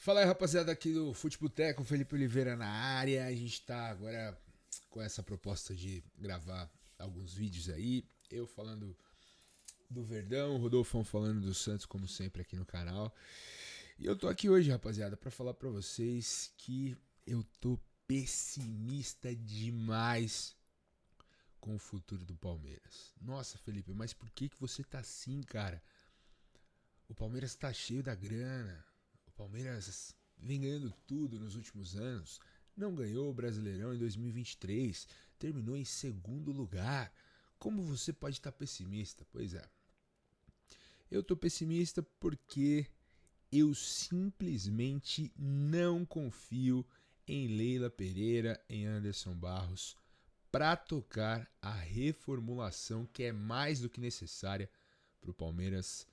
Fala aí, rapaziada, aqui do Futeboteco, Felipe Oliveira na área. A gente tá agora com essa proposta de gravar alguns vídeos aí. Eu falando do Verdão, o Rodolfão falando do Santos, como sempre, aqui no canal. E eu tô aqui hoje, rapaziada, pra falar pra vocês que eu tô pessimista demais com o futuro do Palmeiras. Nossa, Felipe, mas por que você tá assim, cara? O Palmeiras tá cheio da grana. O Palmeiras vem ganhando tudo nos últimos anos. Não ganhou o Brasileirão em 2023. Terminou em segundo lugar. Como você pode estar pessimista? Pois é. Eu tô pessimista porque eu simplesmente não confio em Leila Pereira, em Anderson Barros, para tocar a reformulação que é mais do que necessária para o Palmeiras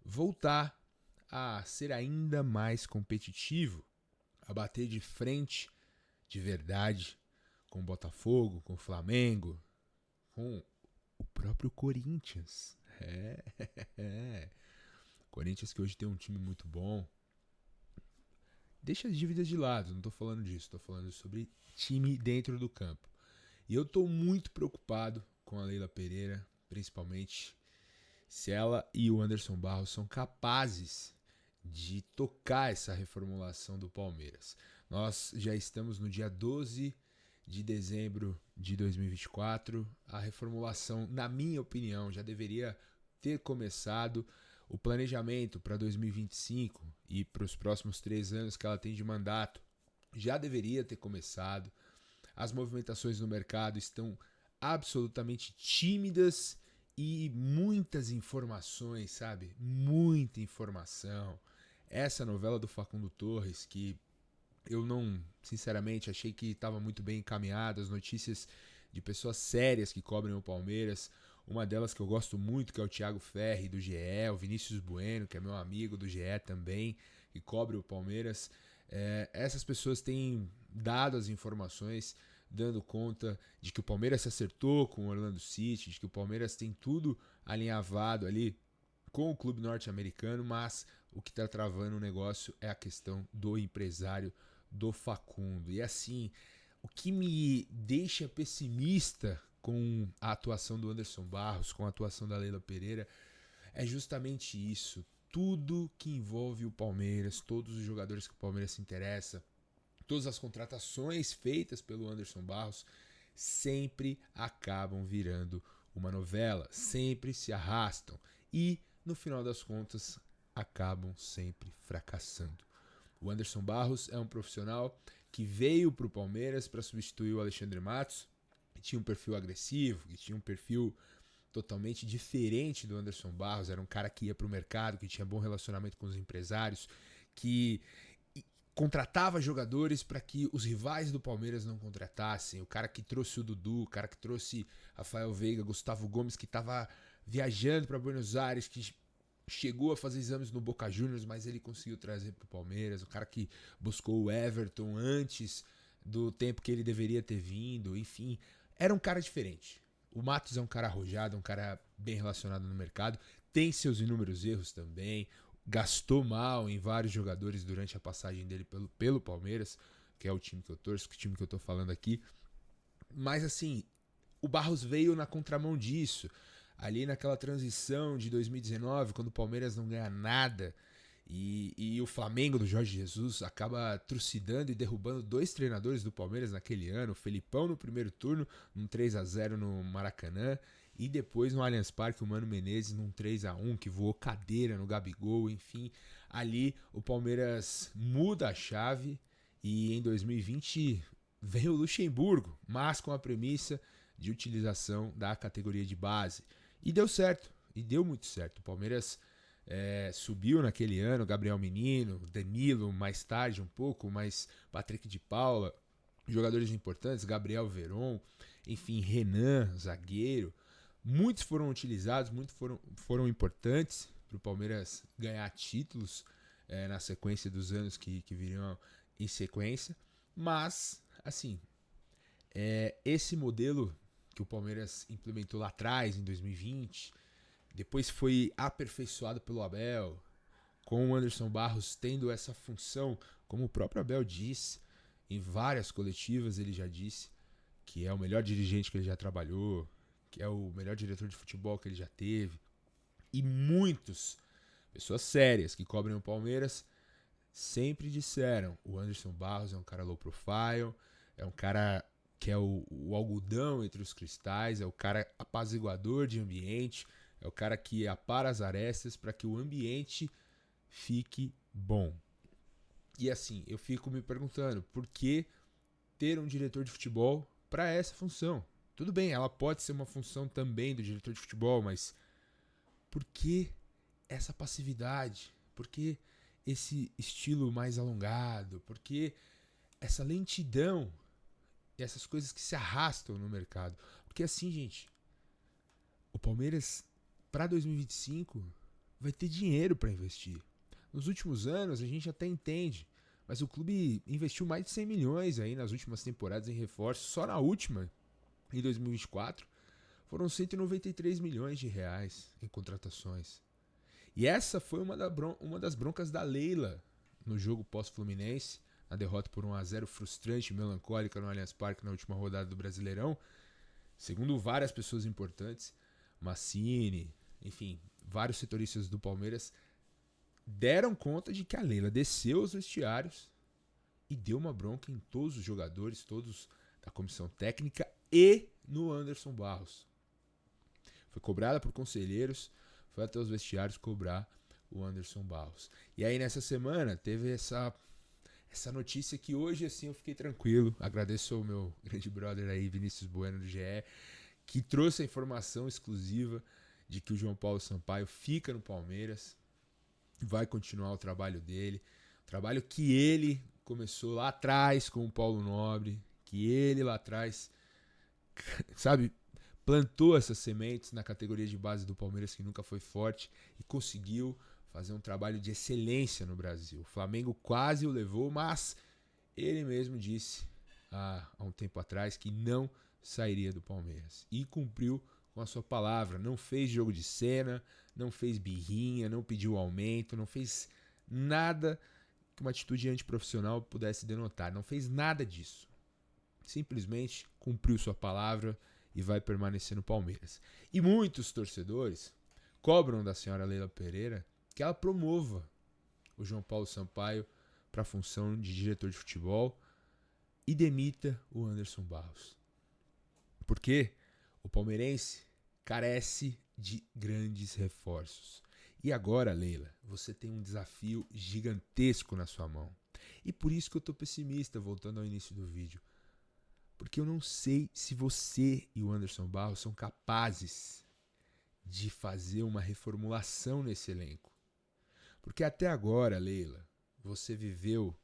voltar a ser ainda mais competitivo, a bater de frente de verdade com o Botafogo, com o Flamengo, com o próprio Corinthians. É. Corinthians que hoje tem um time muito bom. Deixa as dívidas de lado, não tô falando disso, tô falando sobre time dentro do campo. E eu tô muito preocupado com a Leila Pereira, principalmente se ela e o Anderson Barros são capazes de tocar essa reformulação do Palmeiras. Nós já estamos no dia 12 de dezembro de 2024. A reformulação, na minha opinião, já deveria ter começado. O planejamento para 2025 e para os próximos 3 anos que ela tem de mandato já deveria ter começado. As movimentações no mercado estão absolutamente tímidas e muitas informações, sabe? Muita informação. Essa novela do Facundo Torres, que eu não, sinceramente, achei que estava muito bem encaminhada, as notícias de pessoas sérias que cobrem o Palmeiras. Uma delas que eu gosto muito, que é o Thiago Ferri, do GE, o Vinícius Bueno, que é meu amigo do GE também, que cobre o Palmeiras. Essas pessoas têm dado as informações, dando conta de que o Palmeiras se acertou com o Orlando City, de que o Palmeiras tem tudo alinhavado ali com o clube norte-americano, mas o que está travando o negócio é a questão do empresário do Facundo. E assim, o que me deixa pessimista com a atuação do Anderson Barros, com a atuação da Leila Pereira, é justamente isso. Tudo que envolve o Palmeiras, todos os jogadores que o Palmeiras se interessa, todas as contratações feitas pelo Anderson Barros sempre acabam virando uma novela, sempre se arrastam e, no final das contas, acabam sempre fracassando. O Anderson Barros é um profissional que veio para o Palmeiras para substituir o Alexandre Matos, que tinha um perfil agressivo, que tinha um perfil totalmente diferente do Anderson Barros. Era um cara que ia para o mercado, que tinha bom relacionamento com os empresários, que contratava jogadores para que os rivais do Palmeiras não contratassem. O cara que trouxe o Dudu, o cara que trouxe Rafael Veiga, Gustavo Gomes, que estava viajando para Buenos Aires, que chegou a fazer exames no Boca Juniors, mas ele conseguiu trazer para o Palmeiras. O cara que buscou o Everton antes do tempo que ele deveria ter vindo. Enfim, era um cara diferente. O Matos é um cara arrojado, um cara bem relacionado no mercado, tem seus inúmeros erros também, gastou mal em vários jogadores durante a passagem dele pelo Palmeiras, que é o time que eu torço, que é o time que eu tô falando aqui. Mas assim, o Barros veio na contramão disso. Ali naquela transição de 2019, quando o Palmeiras não ganha nada e o Flamengo do Jorge Jesus acaba trucidando e derrubando dois treinadores do Palmeiras naquele ano, o Felipão no primeiro turno, num 3-0 no Maracanã, e depois no Allianz Parque o Mano Menezes num 3-1 que voou cadeira no Gabigol, enfim. Ali o Palmeiras muda a chave e em 2020 veio o Luxemburgo, mas com a premissa de utilização da categoria de base. E deu certo, e deu muito certo. O Palmeiras subiu naquele ano, Gabriel Menino, Danilo mais tarde um pouco, mas Patrick de Paula, jogadores importantes, Gabriel Veron, enfim, Renan, zagueiro. Muitos foram utilizados, muitos foram importantes para o Palmeiras ganhar títulos na sequência dos anos que viriam em sequência. Mas, assim, esse modelo que o Palmeiras implementou lá atrás, em 2020, depois foi aperfeiçoado pelo Abel, com o Anderson Barros tendo essa função Como o próprio Abel disse, em várias coletivas ele já disse que é o melhor dirigente que ele já trabalhou, que é o melhor diretor de futebol que ele já teve. E muitas pessoas sérias que cobrem o Palmeiras sempre disseram: o Anderson Barros é um cara low profile, é um cara que é o algodão entre os cristais, é o cara apaziguador de ambiente, é o cara que apara as arestas para que o ambiente fique bom. E assim, eu fico me perguntando, por que ter um diretor de futebol para essa função? Tudo bem, ela pode ser uma função também do diretor de futebol, mas por que essa passividade? Por que esse estilo mais alongado? Por que essa lentidão e essas coisas que se arrastam no mercado? Porque assim, gente, o Palmeiras para 2025 vai ter dinheiro para investir. Nos últimos anos a gente até entende, mas o clube investiu mais de 100 milhões aí nas últimas temporadas em reforços. Só na última, em 2024, foram 193 milhões de reais em contratações. E essa foi uma das broncas da Leila no jogo pós-Fluminense, na derrota por 1-0 frustrante e melancólica no Allianz Parque na última rodada do Brasileirão. Segundo várias pessoas importantes, Massini, enfim, vários setoristas do Palmeiras deram conta de que a Leila desceu os vestiários e deu uma bronca em todos os jogadores, todos da comissão técnica e no Anderson Barros. Foi cobrada por conselheiros, foi até os vestiários cobrar o Anderson Barros. E aí nessa semana teve essa notícia que hoje assim eu fiquei tranquilo. Agradeço ao meu grande brother aí, Vinícius Bueno do GE, que trouxe a informação exclusiva de que o João Paulo Sampaio fica no Palmeiras, vai continuar o trabalho dele, o trabalho que ele começou lá atrás com o Paulo Nobre, que ele lá atrás, sabe, plantou essas sementes na categoria de base do Palmeiras, que nunca foi forte, e conseguiu fazer um trabalho de excelência no Brasil. O Flamengo quase o levou, mas ele mesmo disse há um tempo atrás que não sairia do Palmeiras. E cumpriu com a sua palavra. Não fez jogo de cena, não fez birrinha, não pediu aumento, não fez nada que uma atitude antiprofissional pudesse denotar. Não fez nada disso. Simplesmente cumpriu sua palavra e vai permanecer no Palmeiras. E muitos torcedores cobram da senhora Leila Pereira que ela promova o João Paulo Sampaio para a função de diretor de futebol e demita o Anderson Barros. Porque o palmeirense carece de grandes reforços. E agora, Leila, você tem um desafio gigantesco na sua mão. E por isso que eu tô pessimista, voltando ao início do vídeo. Porque eu não sei se você e o Anderson Barros são capazes de fazer uma reformulação nesse elenco. Porque até agora, Leila, você viveu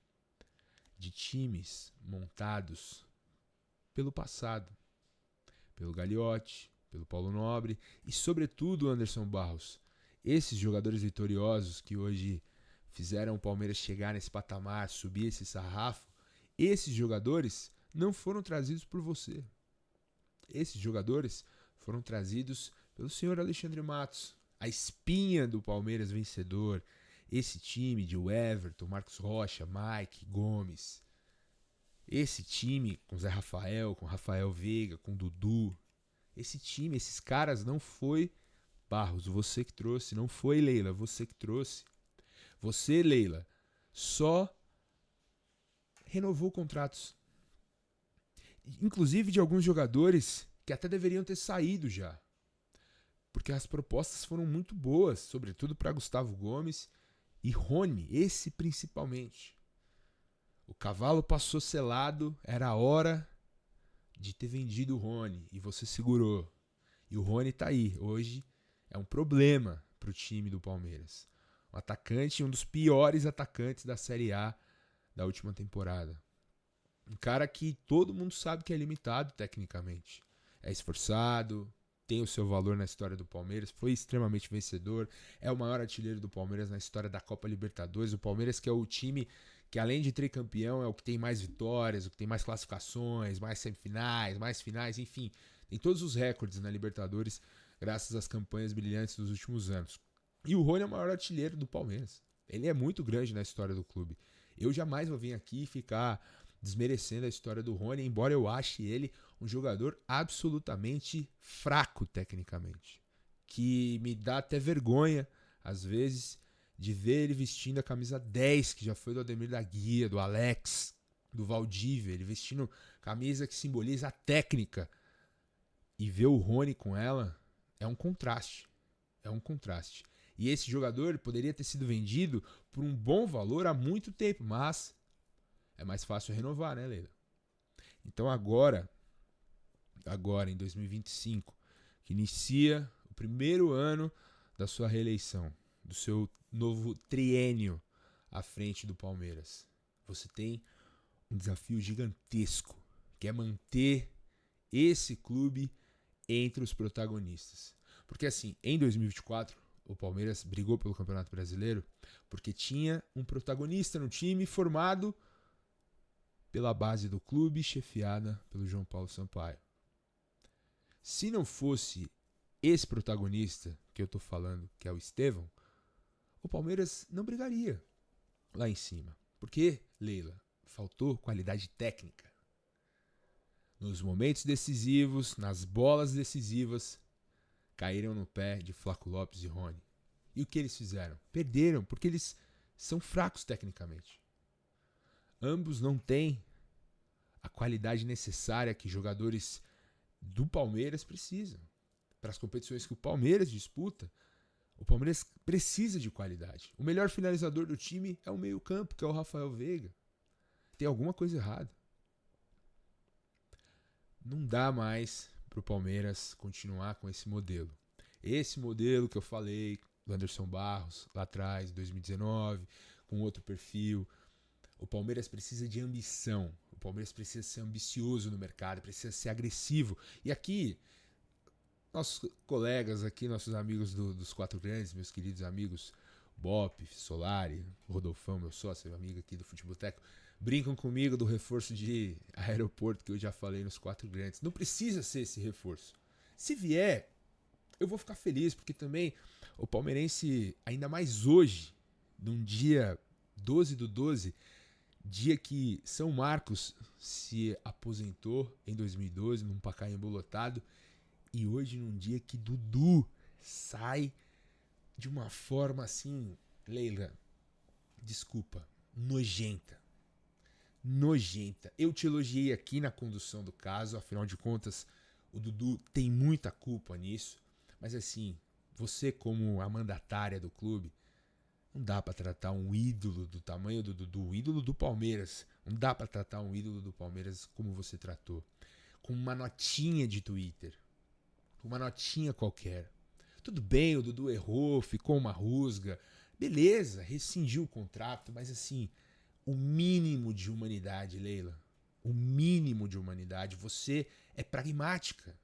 de times montados pelo passado. Pelo Gagliotti, pelo Paulo Nobre e, sobretudo, Anderson Barros. Esses jogadores vitoriosos que hoje fizeram o Palmeiras chegar nesse patamar, subir esse sarrafo, esses jogadores não foram trazidos por você. Esses jogadores foram trazidos pelo senhor Alexandre Matos, a espinha do Palmeiras vencedor. Esse time de Everton, Marcos Rocha, Mike, Gomes. Esse time com Zé Rafael, com Rafael Veiga, com Dudu. Esse time, esses caras não foi Barros, você que trouxe. Não foi Leila, você que trouxe. Você, Leila, só renovou contratos. Inclusive de alguns jogadores que até deveriam ter saído já. Porque as propostas foram muito boas, sobretudo para Gustavo Gomes e Rony, esse principalmente. O cavalo passou selado, era a hora de ter vendido o Rony e você segurou. E o Rony tá aí. Hoje é um problema pro time do Palmeiras. Um atacante, um dos piores atacantes da Série A da última temporada. Um cara que todo mundo sabe que é limitado tecnicamente. É esforçado, tem o seu valor na história do Palmeiras, foi extremamente vencedor, é o maior artilheiro do Palmeiras na história da Copa Libertadores. O Palmeiras que é o time que, além de tricampeão, é o que tem mais vitórias, o que tem mais classificações, mais semifinais, mais finais, enfim. Tem todos os recordes na Libertadores graças às campanhas brilhantes dos últimos anos. E o Rony é o maior artilheiro do Palmeiras. Ele é muito grande na história do clube. Eu jamais vou vir aqui e ficar desmerecendo a história do Rony, embora eu ache ele um jogador absolutamente fraco tecnicamente, que me dá até vergonha, às vezes, de ver ele vestindo a camisa 10, que já foi do Ademir da Guia, do Alex, do Valdívia, ele vestindo camisa que simboliza a técnica, e ver o Rony com ela é um contraste. É um contraste. E esse jogador poderia ter sido vendido por um bom valor há muito tempo, mas é mais fácil renovar, né, Leila? Então agora em 2025, que inicia o primeiro ano da sua reeleição, do seu novo triênio à frente do Palmeiras, você tem um desafio gigantesco, que é manter esse clube entre os protagonistas. Porque assim, em 2024, o Palmeiras brigou pelo Campeonato Brasileiro porque tinha um protagonista no time formado pela base do clube, chefiada pelo João Paulo Sampaio. Se não fosse esse protagonista que eu tô falando, que é o Estevão, o Palmeiras não brigaria lá em cima. Porque, Leila, faltou qualidade técnica. Nos momentos decisivos, nas bolas decisivas, caíram no pé de Flaco Lopes e Rony. E o que eles fizeram? Perderam, porque eles são fracos tecnicamente. Ambos não têm a qualidade necessária que jogadores do Palmeiras precisam. Para as competições que o Palmeiras disputa, o Palmeiras precisa de qualidade. O melhor finalizador do time é o meio-campo, que é o Rafael Veiga. Tem alguma coisa errada. Não dá mais para o Palmeiras continuar com esse modelo. Esse modelo que eu falei, do Anderson Barros, lá atrás, 2019, com outro perfil. O Palmeiras precisa de ambição. O Palmeiras precisa ser ambicioso no mercado, precisa ser agressivo. E aqui, nossos colegas aqui, nossos amigos dos Quatro Grandes, meus queridos amigos, Bop, Solari, Rodolfão, meu sócio, meu amigo aqui do Futeboteco, brincam comigo do reforço de aeroporto que eu já falei nos Quatro Grandes. Não precisa ser esse reforço. Se vier, eu vou ficar feliz, porque também o palmeirense, ainda mais hoje, num dia 12/12, dia que São Marcos se aposentou em 2012, num Pacaembu lotado, e hoje num dia que Dudu sai de uma forma assim, Leila, desculpa, nojenta. Nojenta. Eu te elogiei aqui na condução do caso, afinal de contas, o Dudu tem muita culpa nisso, mas assim, você como a mandatária do clube, não dá pra tratar um ídolo do tamanho do Dudu, ídolo do Palmeiras, não dá pra tratar um ídolo do Palmeiras como você tratou, com uma notinha de Twitter, com uma notinha qualquer. Tudo bem, o Dudu errou, ficou uma rusga, beleza, rescindiu o contrato, mas assim, o mínimo de humanidade, Leila, o mínimo de humanidade, você é pragmática,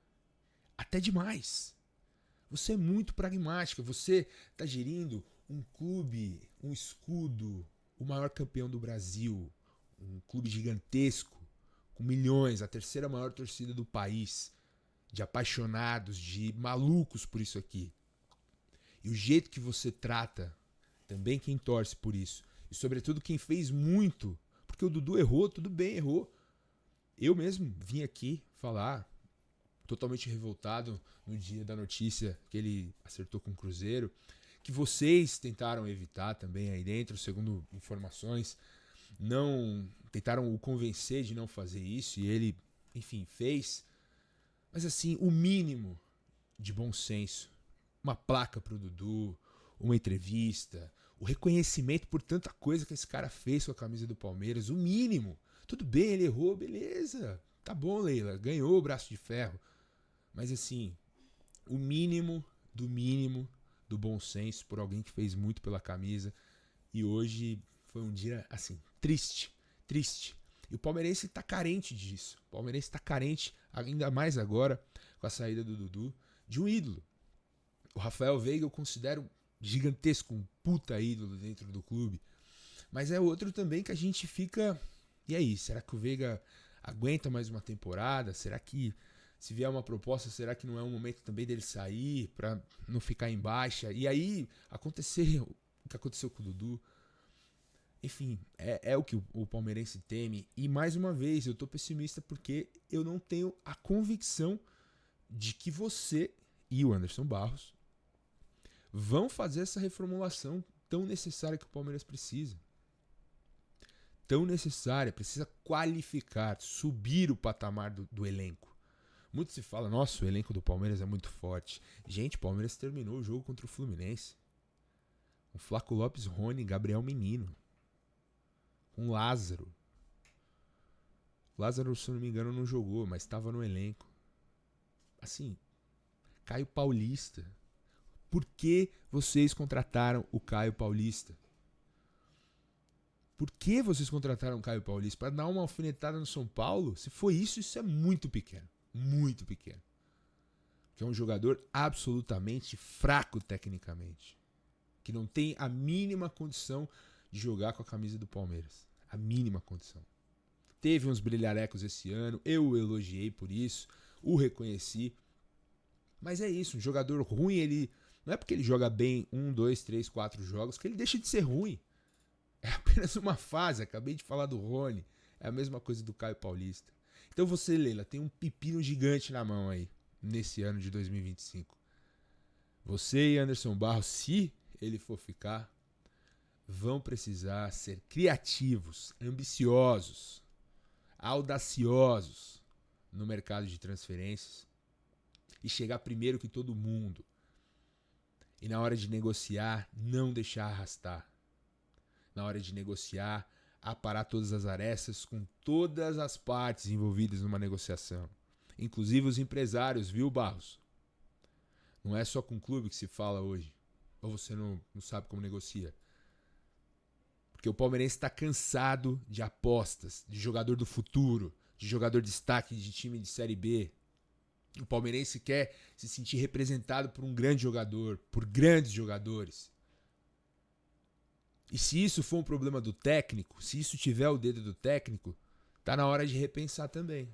até demais. Você é muito pragmática, você está gerindo um clube, um escudo, o maior campeão do Brasil, um clube gigantesco, com milhões, a terceira maior torcida do país, de apaixonados, de malucos por isso aqui. E o jeito que você trata também quem torce por isso, e sobretudo quem fez muito, porque o Dudu errou, tudo bem, errou. Eu mesmo vim aqui falar, totalmente revoltado no dia da notícia que ele acertou com o Cruzeiro, que vocês tentaram evitar também aí dentro, segundo informações, não tentaram o convencer de não fazer isso, e ele, enfim, fez. Mas assim, o mínimo de bom senso, uma placa pro Dudu, uma entrevista, o reconhecimento por tanta coisa que esse cara fez com a camisa do Palmeiras, o mínimo. Tudo bem, ele errou, beleza. Tá bom, Leila, ganhou o braço de ferro. Mas assim, o mínimo do bom senso por alguém que fez muito pela camisa. E hoje foi um dia, assim, triste. E o palmeirense tá carente disso. O palmeirense tá carente, ainda mais agora, com a saída do Dudu, de um ídolo. O Rafael Veiga eu considero gigantesco, um puta ídolo dentro do clube. Mas é outro também que a gente fica... E aí, será que o Veiga aguenta mais uma temporada? Será que, se vier uma proposta, será que não é um momento também dele sair pra não ficar em baixa? E aí, aconteceu o que aconteceu com o Dudu. Enfim, é o que o palmeirense teme. E mais uma vez, eu tô pessimista porque eu não tenho a convicção de que você e o Anderson Barros vão fazer essa reformulação tão necessária que o Palmeiras precisa. Tão necessária, precisa qualificar, subir o patamar do elenco. Muito se fala, nossa, o elenco do Palmeiras é muito forte. Gente, o Palmeiras terminou o jogo contra o Fluminense. Com Flaco Lopes, Rony, Gabriel Menino. Com Lázaro. Lázaro, se não me engano, não jogou, mas estava no elenco. Assim, Caio Paulista. Por que vocês contrataram o Caio Paulista? Por que vocês contrataram o Caio Paulista? Para dar uma alfinetada no São Paulo? Se foi isso, isso é muito pequeno. Muito pequeno. Que é um jogador absolutamente fraco tecnicamente. Que não tem a mínima condição de jogar com a camisa do Palmeiras. A mínima condição. Teve uns brilharecos esse ano, eu o elogiei por isso, o reconheci. Mas é isso, um jogador ruim, ele não é porque ele joga bem 1, 2, 3, 4 jogos que ele deixa de ser ruim. É apenas uma fase, acabei de falar do Rony, é a mesma coisa do Caio Paulista. Então você, Leila, tem um pepino gigante na mão aí, nesse ano de 2025. Você e Anderson Barros, se ele for ficar, vão precisar ser criativos, ambiciosos, audaciosos no mercado de transferências e chegar primeiro que todo mundo. E na hora de negociar, não deixar arrastar. Na hora de negociar, aparar todas as arestas com todas as partes envolvidas numa negociação. Inclusive os empresários, viu, Barros? Não é só com o clube que se fala hoje. Ou você não sabe como negocia. Porque o palmeirense está cansado de apostas, de jogador do futuro, de jogador de destaque de time de Série B. O palmeirense quer se sentir representado por um grande jogador, por grandes jogadores. E se isso for um problema do técnico, se isso tiver o dedo do técnico, tá na hora de repensar também.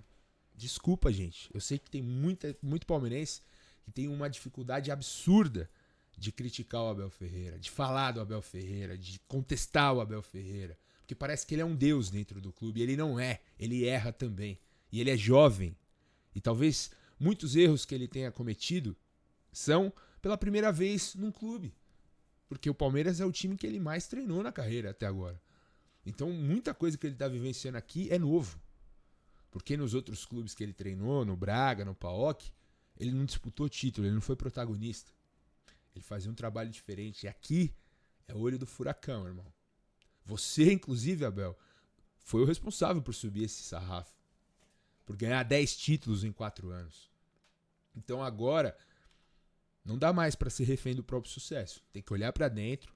Desculpa, gente. Eu sei que tem muito palmeirense que tem uma dificuldade absurda de criticar o Abel Ferreira, de falar do Abel Ferreira, de contestar o Abel Ferreira. Porque parece que ele é um deus dentro do clube. E ele não é. Ele erra também. E ele é jovem. E talvez muitos erros que ele tenha cometido são pela primeira vez num clube. Porque o Palmeiras é o time que ele mais treinou na carreira até agora. Então, muita coisa que ele está vivenciando aqui é novo. Porque nos outros clubes que ele treinou, no Braga, no PAOK, ele não disputou título, ele não foi protagonista. Ele fazia um trabalho diferente. E aqui é o olho do furacão, irmão. Você, inclusive, Abel, foi o responsável por subir esse sarrafo. Por ganhar 10 títulos em 4 anos. Então agora, não dá mais para ser refém do próprio sucesso. Tem que olhar para dentro,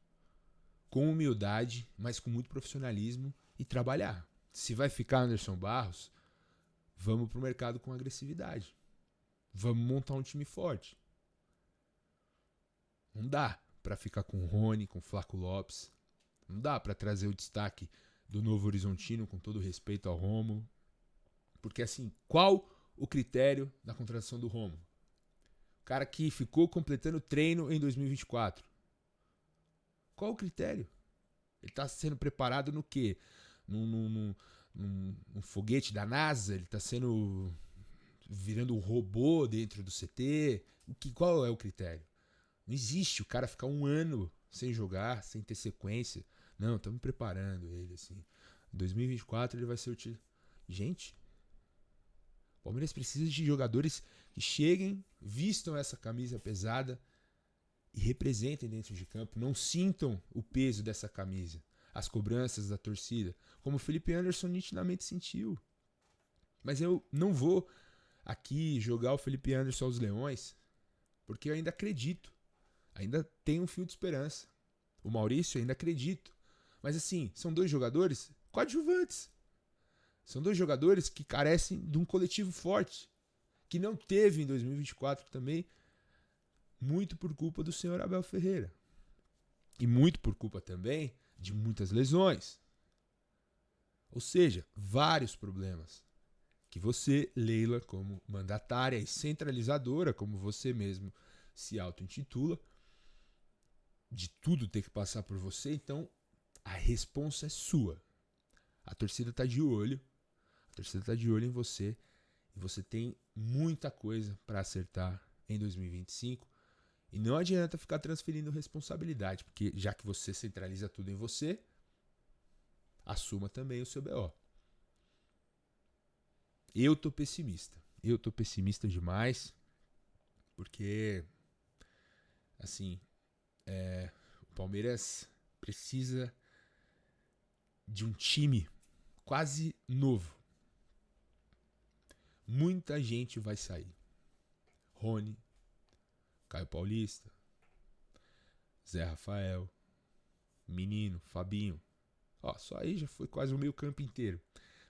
com humildade, mas com muito profissionalismo e trabalhar. Se vai ficar Anderson Barros, vamos pro mercado com agressividade. Vamos montar um time forte. Não dá para ficar com o Rony, com o Flaco Lopes. Não dá para trazer o destaque do Novo Horizontino, com todo respeito ao Rômulo. Porque assim, qual o critério da contratação do Rômulo? O cara que ficou completando treino em 2024. Qual o critério? Ele está sendo preparado no quê? Num foguete da NASA? Ele está virando um robô dentro do CT? Qual é o critério? Não existe o cara ficar um ano sem jogar, sem ter sequência. Não, estamos preparando ele assim. Em 2024 ele vai ser utilizado. Gente, o Palmeiras precisa de jogadores que cheguem, vistam essa camisa pesada e representem dentro de campo. Não sintam o peso dessa camisa, as cobranças da torcida, como o Felipe Anderson nitidamente sentiu. Mas eu não vou aqui jogar o Felipe Anderson aos leões, porque eu ainda acredito. Ainda tem um fio de esperança. O Maurício, ainda acredito. Mas assim, são 2 jogadores coadjuvantes. São 2 jogadores que carecem de um coletivo forte, que não teve em 2024 também, muito por culpa do senhor Abel Ferreira. E muito por culpa também de muitas lesões. Ou seja, vários problemas que você, Leila, como mandatária e centralizadora, como você mesmo se auto-intitula, de tudo ter que passar por você, então a responsa é sua. A torcida tá de olho. A torcida tá de olho em você. E você tem muita coisa para acertar em 2025. E não adianta ficar transferindo responsabilidade, porque já que você centraliza tudo em você, assuma também o seu BO. Eu tô pessimista. Eu tô pessimista demais, porque, assim, o Palmeiras precisa de um time quase novo. Muita gente vai sair. Rony, Caio Paulista, Zé Rafael, Menino, Fabinho. Ó, só aí já foi quase o meio campo inteiro.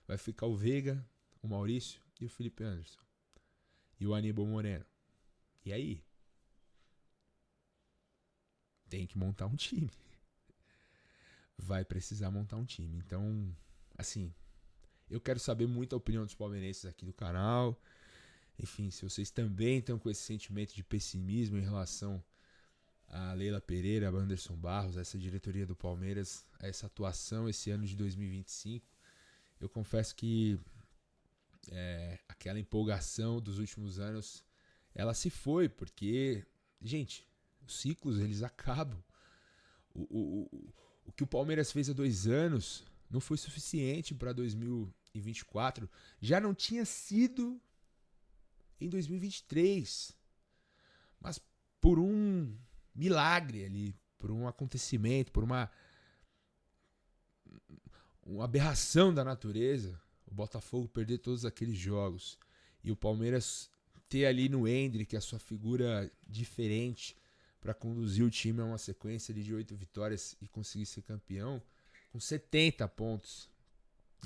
Vai ficar o Veiga, o Maurício e o Felipe Anderson. E o Aníbal Moreno. E aí? Tem que montar um time. Vai precisar montar um time. Então, assim, eu quero saber muito a opinião dos palmeirenses aqui do canal. Enfim, se vocês também estão com esse sentimento de pessimismo em relação a Leila Pereira, a Anderson Barros, a essa diretoria do Palmeiras, a essa atuação esse ano de 2025, eu confesso que aquela empolgação dos últimos anos, ela se foi, porque, gente, os ciclos, eles acabam. O que o Palmeiras fez há 2 anos não foi suficiente para 2024. Já não tinha sido em 2023. Mas por um milagre ali, por um acontecimento, por uma aberração da natureza, o Botafogo perder todos aqueles jogos e o Palmeiras ter ali no Endrick a sua figura diferente para conduzir o time a uma sequência de 8 vitórias e conseguir ser campeão com 70 pontos.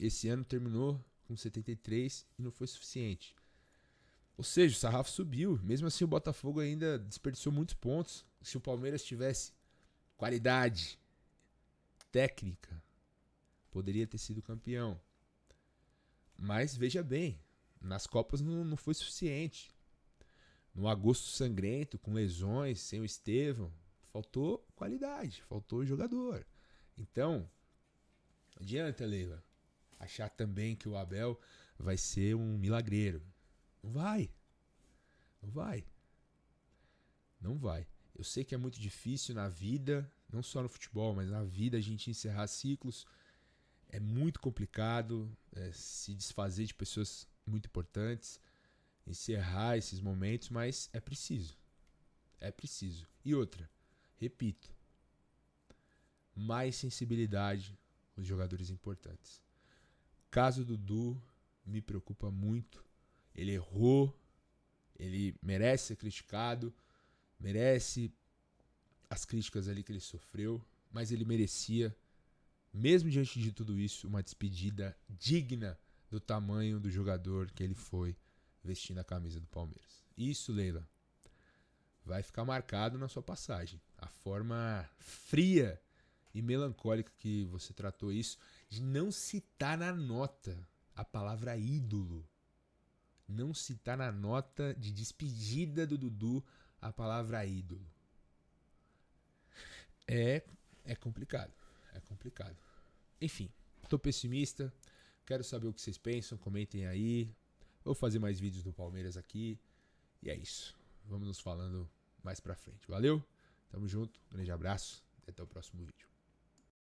Esse ano terminou com 73 e não foi suficiente. Ou seja, o sarrafo subiu. Mesmo assim, o Botafogo ainda desperdiçou muitos pontos. Se o Palmeiras tivesse qualidade técnica, poderia ter sido campeão. Mas veja bem, nas Copas não foi suficiente. No agosto sangrento, com lesões, sem o Estevão, faltou qualidade, faltou jogador. Então, não adianta, Leila, achar também que o Abel vai ser um milagreiro. Não vai. Não vai. Não vai. Eu sei que é muito difícil na vida, não só no futebol, mas na vida a gente encerrar ciclos. É muito complicado se desfazer de pessoas muito importantes, encerrar esses momentos, mas é preciso. É preciso. E outra, repito, mais sensibilidade com os jogadores importantes. O caso do Dudu me preocupa muito. Ele errou, ele merece ser criticado, merece as críticas ali que ele sofreu, mas ele merecia, mesmo diante de tudo isso, uma despedida digna do tamanho do jogador que ele foi vestindo a camisa do Palmeiras. Isso, Leila, vai ficar marcado na sua passagem. A forma fria e melancólica que você tratou isso, de não citar na nota a palavra ídolo. Não citar na nota de despedida do Dudu a palavra ídolo. É complicado. É complicado. Enfim, tô pessimista. Quero saber o que vocês pensam. Comentem aí. Vou fazer mais vídeos do Palmeiras aqui. E é isso. Vamos nos falando mais pra frente. Valeu? Tamo junto. Grande abraço. E até o próximo vídeo.